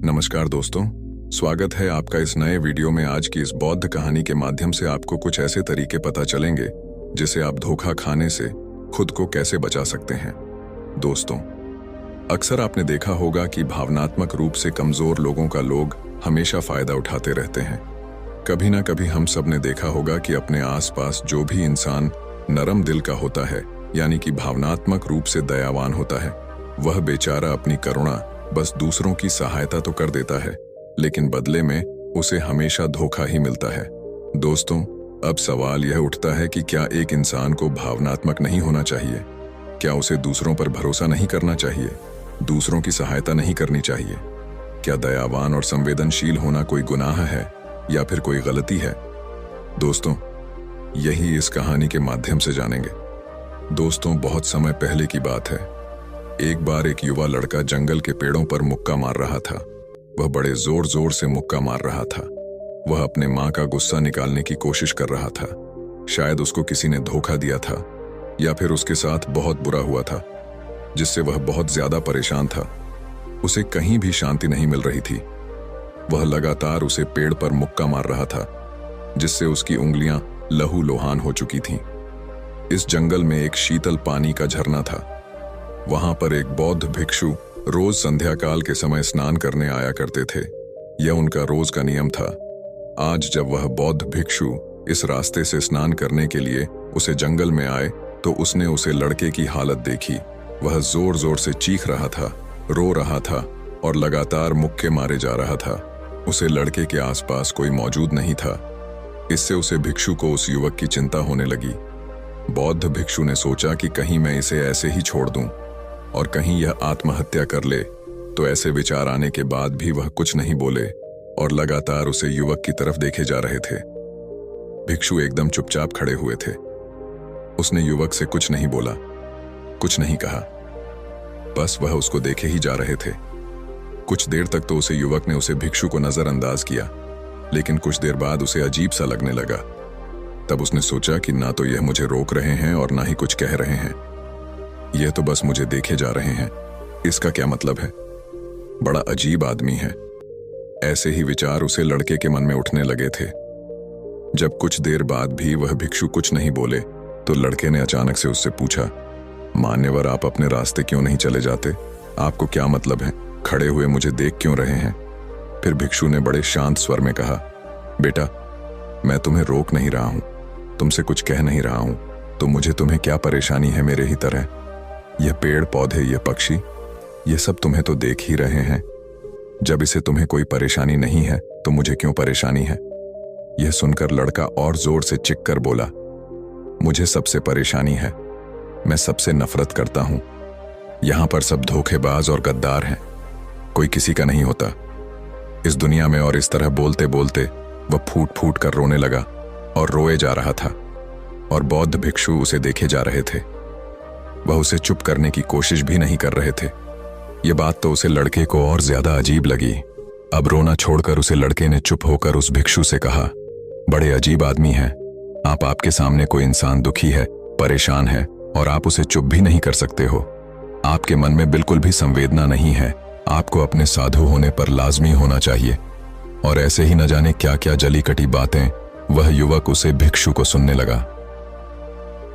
नमस्कार दोस्तों, स्वागत है आपका इस नए वीडियो में। आज की इस बौद्ध कहानी के माध्यम से आपको कुछ ऐसे तरीके पता चलेंगे जिसे आप धोखा खाने से खुद को कैसे बचा सकते हैं। दोस्तों, अक्सर आपने देखा होगा कि भावनात्मक रूप से कमजोर लोगों का लोग हमेशा फायदा उठाते रहते हैं। कभी ना कभी हम सब ने देखा होगा कि अपने आसपास जो भी इंसान नरम दिल का होता है, यानी कि भावनात्मक रूप से दयावान होता है, वह बेचारा अपनी करुणा बस दूसरों की सहायता तो कर देता है, लेकिन बदले में उसे हमेशा धोखा ही मिलता है। दोस्तों, अब सवाल यह उठता है कि क्या एक इंसान को भावनात्मक नहीं होना चाहिए? क्या उसे दूसरों पर भरोसा नहीं करना चाहिए? दूसरों की सहायता नहीं करनी चाहिए? क्या दयावान और संवेदनशील होना कोई गुनाह है या फिर कोई गलती है? दोस्तों, यही इस कहानी के माध्यम से जानेंगे। दोस्तों, बहुत समय पहले की बात है। एक बार एक युवा लड़का जंगल के पेड़ों पर मुक्का मार रहा था। वह बड़े जोर जोर से मुक्का मार रहा था। वह अपने माँ का गुस्सा निकालने की कोशिश कर रहा था। शायद उसको किसी ने धोखा दिया था या फिर उसके साथ बहुत बुरा हुआ था, जिससे वह बहुत ज्यादा परेशान था। उसे कहीं भी शांति नहीं मिल रही थी। वह लगातार उसे पेड़ पर मुक्का मार रहा था, जिससे उसकी उंगलियां लहूलुहान हो चुकी थीं। इस जंगल में एक शीतल पानी का झरना था। वहां पर एक बौद्ध भिक्षु रोज संध्या काल के समय स्नान करने आया करते थे। यह उनका रोज का नियम था। आज जब वह बौद्ध भिक्षु इस रास्ते से स्नान करने के लिए उसे जंगल में आए, तो उसने उसे लड़के की हालत देखी। वह जोर जोर से चीख रहा था, रो रहा था और लगातार मुक्के मारे जा रहा था। उसे लड़के के आसपास कोई मौजूद नहीं था। इससे उसे भिक्षु को उस युवक की चिंता होने लगी। बौद्ध भिक्षु ने सोचा कि कहीं मैं इसे ऐसे ही छोड़ दूं और कहीं यह आत्महत्या कर ले। तो ऐसे विचार आने के बाद भी वह कुछ नहीं बोले और लगातार उसे युवक की तरफ देखे जा रहे थे। भिक्षु एकदम चुपचाप खड़े हुए थे। उसने युवक से कुछ नहीं बोला, कुछ नहीं कहा, बस वह उसको देखे ही जा रहे थे। कुछ देर तक तो उसे युवक ने उसे भिक्षु को नजरअंदाज किया, लेकिन कुछ देर बाद उसे अजीब सा लगने लगा। तब उसने सोचा कि ना तो यह मुझे रोक रहे हैं और ना ही कुछ कह रहे हैं। यह तो बस मुझे देखे जा रहे हैं। इसका क्या मतलब है? बड़ा अजीब आदमी है। ऐसे ही विचार उसे लड़के के मन में उठने लगे थे। जब कुछ देर बाद भी वह भिक्षु कुछ नहीं बोले, तो लड़के ने अचानक से उससे पूछा, मान्यवर, आप अपने रास्ते क्यों नहीं चले जाते? आपको क्या मतलब है? खड़े हुए मुझे देख क्यों रहे हैं? फिर भिक्षु ने बड़े शांत स्वर में कहा, बेटा, मैं तुम्हें रोक नहीं रहा हूं, तुमसे कुछ कह नहीं रहा हूं, तो मुझे तुम्हें क्या परेशानी है मेरे ही तरह? यह पेड़ पौधे, ये पक्षी, ये सब तुम्हें तो देख ही रहे हैं। जब इसे तुम्हें कोई परेशानी नहीं है तो मुझे क्यों परेशानी है? यह सुनकर लड़का और जोर से चिल्ला कर बोला, मुझे सबसे परेशानी है। मैं सबसे नफरत करता हूं। यहां पर सब धोखेबाज और गद्दार हैं। कोई किसी का नहीं होता इस दुनिया में। और इस तरह बोलते बोलते वह फूट फूट कर रोने लगा और रोए जा रहा था, और बौद्ध भिक्षु उसे देखे जा रहे थे। वह उसे चुप करने की कोशिश भी नहीं कर रहे थे। यह बात तो उसे लड़के को और ज्यादा अजीब लगी। अब रोना छोड़कर उसे लड़के ने चुप होकर उस भिक्षु से कहा, बड़े अजीब आदमी हैं आप। आपके सामने कोई इंसान दुखी है, परेशान है, और आप उसे चुप भी नहीं कर सकते हो। आपके मन में बिल्कुल भी संवेदना नहीं है। आपको अपने साधु होने पर लाजमी होना चाहिए। और ऐसे ही न जाने क्या क्या जली कटी बातें वह युवक उसे भिक्षु को सुनने लगा।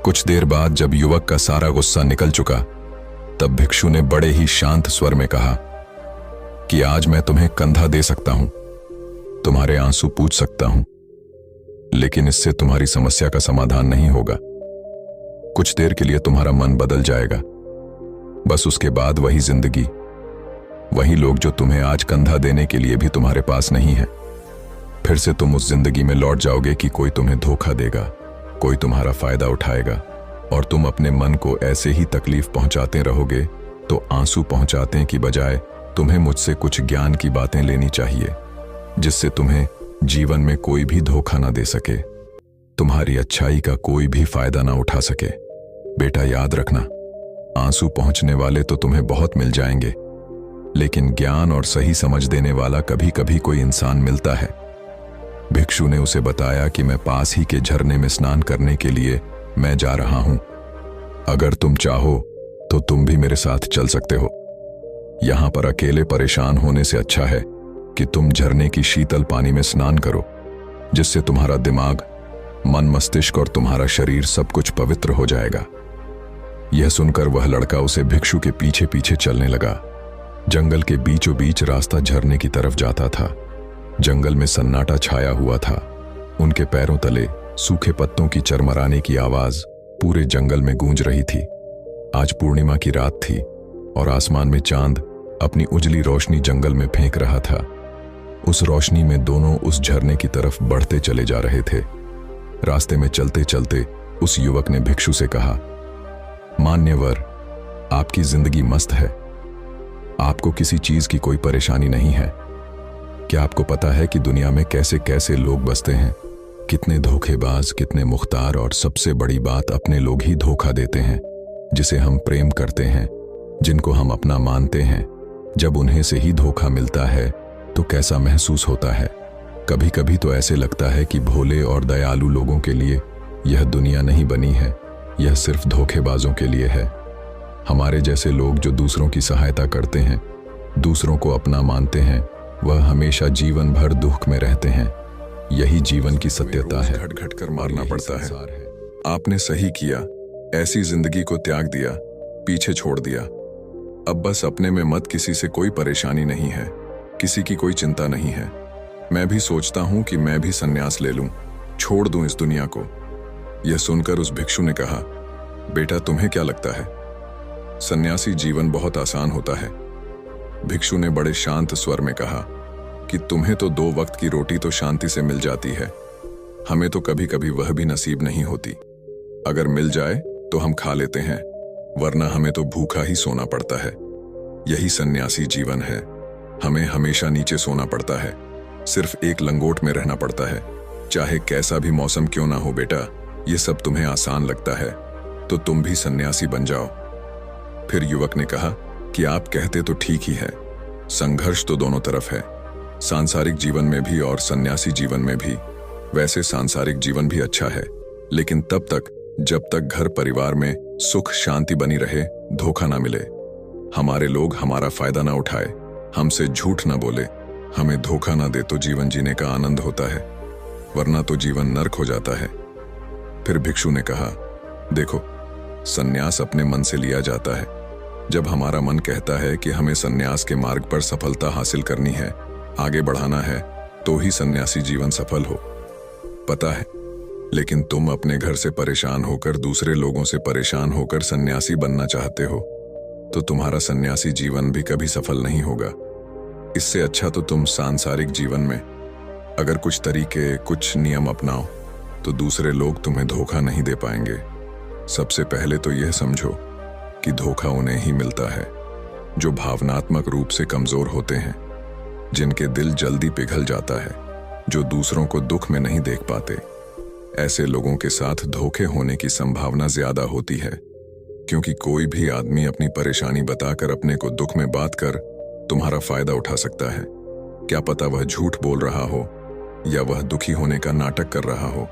कुछ देर बाद जब युवक का सारा गुस्सा निकल चुका, तब भिक्षु ने बड़े ही शांत स्वर में कहा कि आज मैं तुम्हें कंधा दे सकता हूं, तुम्हारे आंसू पूछ सकता हूं, लेकिन इससे तुम्हारी समस्या का समाधान नहीं होगा। कुछ देर के लिए तुम्हारा मन बदल जाएगा, बस उसके बाद वही जिंदगी, वही लोग जो तुम्हें आज कंधा देने के लिए भी तुम्हारे पास नहीं है। फिर से तुम उस जिंदगी में लौट जाओगे कि कोई तुम्हें धोखा देगा, कोई तुम्हारा फायदा उठाएगा, और तुम अपने मन को ऐसे ही तकलीफ पहुंचाते रहोगे। तो आंसू पहुंचाते की बजाय तुम्हें मुझसे कुछ ज्ञान की बातें लेनी चाहिए, जिससे तुम्हें जीवन में कोई भी धोखा ना दे सके, तुम्हारी अच्छाई का कोई भी फायदा ना उठा सके। बेटा, याद रखना, आंसू पहुंचने वाले तो तुम्हें बहुत मिल जाएंगे, लेकिन ज्ञान और सही समझ देने वाला कभी कभी कोई इंसान मिलता है। भिक्षु ने उसे बताया कि मैं पास ही के झरने में स्नान करने के लिए मैं जा रहा हूं। अगर तुम चाहो तो तुम भी मेरे साथ चल सकते हो। यहां पर अकेले परेशान होने से अच्छा है कि तुम झरने की शीतल पानी में स्नान करो, जिससे तुम्हारा दिमाग, मन, मस्तिष्क और तुम्हारा शरीर सब कुछ पवित्र हो जाएगा। यह सुनकर वह लड़का उसे भिक्षु के पीछे पीछे चलने लगा। जंगल के बीचों बीच रास्ता झरने की तरफ जाता था। जंगल में सन्नाटा छाया हुआ था। उनके पैरों तले सूखे पत्तों की चरमराने की आवाज पूरे जंगल में गूंज रही थी। आज पूर्णिमा की रात थी और आसमान में चांद अपनी उजली रोशनी जंगल में फेंक रहा था। उस रोशनी में दोनों उस झरने की तरफ बढ़ते चले जा रहे थे। रास्ते में चलते चलते उस युवक ने भिक्षु से कहा, मान्यवर, आपकी जिंदगी मस्त है। आपको किसी चीज की कोई परेशानी नहीं है। क्या आपको पता है कि दुनिया में कैसे कैसे लोग बसते हैं? कितने धोखेबाज, कितने मुख्तार, और सबसे बड़ी बात, अपने लोग ही धोखा देते हैं, जिसे हम प्रेम करते हैं, जिनको हम अपना मानते हैं। जब उन्हें से ही धोखा मिलता है तो कैसा महसूस होता है। कभी कभी तो ऐसे लगता है कि भोले और दयालु लोगों के लिए यह दुनिया नहीं बनी है, यह सिर्फ धोखेबाजों के लिए है। हमारे जैसे लोग जो दूसरों की सहायता करते हैं, दूसरों को अपना मानते हैं, वह हमेशा जीवन भर दुख में रहते हैं। यही जीवन की सत्यता है। घट घट कर मारना पड़ता है। आपने सही किया, ऐसी जिंदगी को त्याग दिया, पीछे छोड़ दिया। अब बस अपने में मत, किसी से कोई परेशानी नहीं है, किसी की कोई चिंता नहीं है। मैं भी सोचता हूं कि मैं भी संन्यास ले लूं, छोड़ दूं इस दुनिया को। यह सुनकर उस भिक्षु ने कहा, बेटा तुम्हें क्या लगता है, सन्यासी जीवन बहुत आसान होता है? भिक्षु ने बड़े शांत स्वर में कहा कि तुम्हें तो 2 वक्त की रोटी तो शांति से मिल जाती है, हमें तो कभी कभी वह भी नसीब नहीं होती। अगर मिल जाए तो हम खा लेते हैं, वरना हमें तो भूखा ही सोना पड़ता है। यही सन्यासी जीवन है। हमें हमेशा नीचे सोना पड़ता है, सिर्फ एक लंगोट में रहना पड़ता है, चाहे कैसा भी मौसम क्यों ना हो। बेटा, ये सब तुम्हें आसान लगता है तो तुम भी सन्यासी बन जाओ। फिर युवक ने कहा कि आप कहते तो ठीक ही है, संघर्ष तो दोनों तरफ है, सांसारिक जीवन में भी और सन्यासी जीवन में भी। वैसे सांसारिक जीवन भी अच्छा है, लेकिन तब तक जब तक घर परिवार में सुख शांति बनी रहे, धोखा ना मिले, हमारे लोग हमारा फायदा ना उठाए, हमसे झूठ ना बोले, हमें धोखा ना दे, तो जीवन जीने का आनंद होता है, वरना तो जीवन नर्क हो जाता है। फिर भिक्षु ने कहा, देखो, सन्यास अपने मन से लिया जाता है। जब हमारा मन कहता है कि हमें सन्यास के मार्ग पर सफलता हासिल करनी है, आगे बढ़ाना है, तो ही सन्यासी जीवन सफल हो। पता है, लेकिन तुम अपने घर से परेशान होकर, दूसरे लोगों से परेशान होकर सन्यासी बनना चाहते हो, तो तुम्हारा सन्यासी जीवन भी कभी सफल नहीं होगा। इससे अच्छा तो तुम सांसारिक जीवन में अगर कुछ तरीके, कुछ नियम अपनाओ, तो दूसरे लोग तुम्हें धोखा नहीं दे पाएंगे। सबसे पहले तो यह समझो कि धोखा उन्हें ही मिलता है जो भावनात्मक रूप से कमजोर होते हैं, जिनके दिल जल्दी पिघल जाता है, जो दूसरों को दुख में नहीं देख पाते। ऐसे लोगों के साथ धोखे होने की संभावना ज्यादा होती है, क्योंकि कोई भी आदमी अपनी परेशानी बताकर, अपने को दुख में बात कर तुम्हारा फायदा उठा सकता है। क्या पता वह झूठ बोल रहा हो या वह दुखी होने का नाटक कर रहा हो,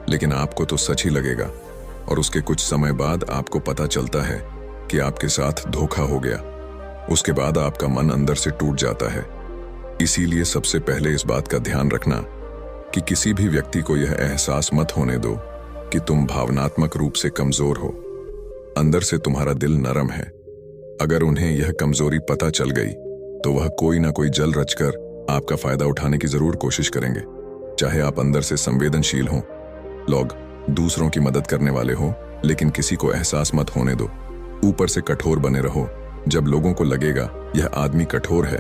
लेकिन आपको तो सच ही लगेगा, और उसके कुछ समय बाद आपको पता चलता है कि आपके साथ धोखा हो गया। उसके बाद आपका मन अंदर से टूट जाता है। इसीलिए सबसे पहले इस बात का ध्यान रखना कि किसी भी व्यक्ति को यह एहसास मत होने दो कि तुम भावनात्मक रूप से कमजोर हो। अंदर से तुम्हारा दिल नरम है। अगर उन्हें यह कमजोरी पता चल गई तो वह कोई ना कोई जल रचकर आपका फायदा उठाने की जरूर कोशिश करेंगे। चाहे आप अंदर से संवेदनशील हो, लोग दूसरों की मदद करने वाले हो, लेकिन किसी को एहसास मत होने दो। ऊपर से कठोर बने रहो। जब लोगों को लगेगा यह आदमी कठोर है,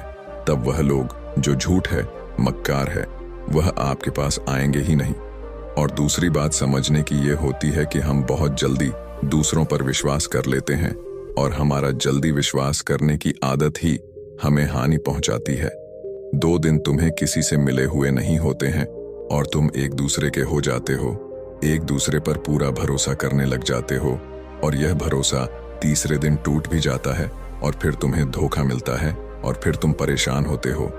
तब वह लोग जो झूठ है, मक्कार है, वह आपके पास आएंगे ही नहीं। और दूसरी बात समझने की यह होती है कि हम बहुत जल्दी दूसरों पर विश्वास कर लेते हैं, और हमारा जल्दी विश्वास करने की आदत ही हमें हानि पहुंचाती है। 2 दिन तुम्हें किसी से मिले हुए नहीं होते हैं और तुम एक दूसरे के हो जाते हो, एक दूसरे पर पूरा भरोसा करने लग जाते हो, और यह भरोसा तीसरे दिन टूट भी जाता है, और फिर तुम्हें धोखा मिलता है, और फिर तुम परेशान होते हो।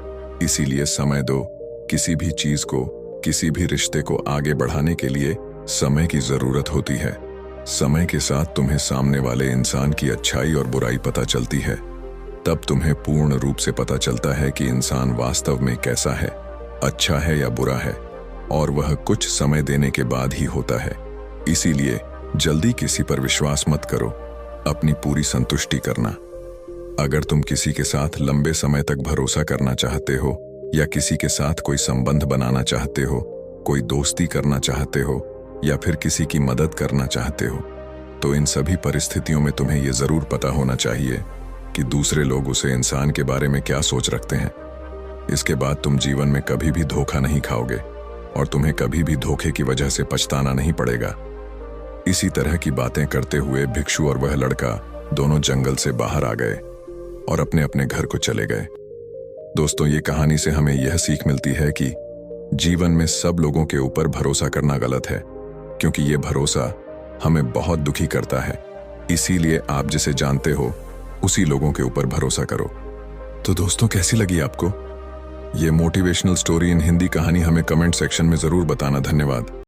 इसीलिए समय दो। किसी भी चीज को, किसी भी रिश्ते को आगे बढ़ाने के लिए समय की जरूरत होती है। समय के साथ तुम्हें सामने वाले इंसान की अच्छाई और बुराई पता चलती है। तब तुम्हें पूर्ण रूप से पता चलता है कि इंसान वास्तव में कैसा है, अच्छा है या बुरा है, और वह कुछ समय देने के बाद ही होता है। इसीलिए जल्दी किसी पर विश्वास मत करो, अपनी पूरी संतुष्टि करना। अगर तुम किसी के साथ लंबे समय तक भरोसा करना चाहते हो या किसी के साथ कोई संबंध बनाना चाहते हो, कोई दोस्ती करना चाहते हो या फिर किसी की मदद करना चाहते हो, तो इन सभी परिस्थितियों में तुम्हें यह जरूर पता होना चाहिए कि दूसरे लोग उसे इंसान के बारे में क्या सोच रखते हैं। इसके बाद तुम जीवन में कभी भी धोखा नहीं खाओगे और तुम्हें कभी भी धोखे की वजह से पछताना नहीं पड़ेगा। इसी तरह की बातें करते हुए भिक्षु और वह लड़का दोनों जंगल से बाहर आ गए और अपने अपने घर को चले गए। दोस्तों, ये कहानी से हमें यह सीख मिलती है कि जीवन में सब लोगों के ऊपर भरोसा करना गलत है, क्योंकि ये भरोसा हमें बहुत दुखी करता है। इसीलिए आप जिसे जानते हो उसी लोगों के ऊपर भरोसा करो। तो दोस्तों, कैसी लगी आपको ये मोटिवेशनल स्टोरी इन हिंदी कहानी? हमें कमेंट सेक्शन में जरूर बताना। धन्यवाद।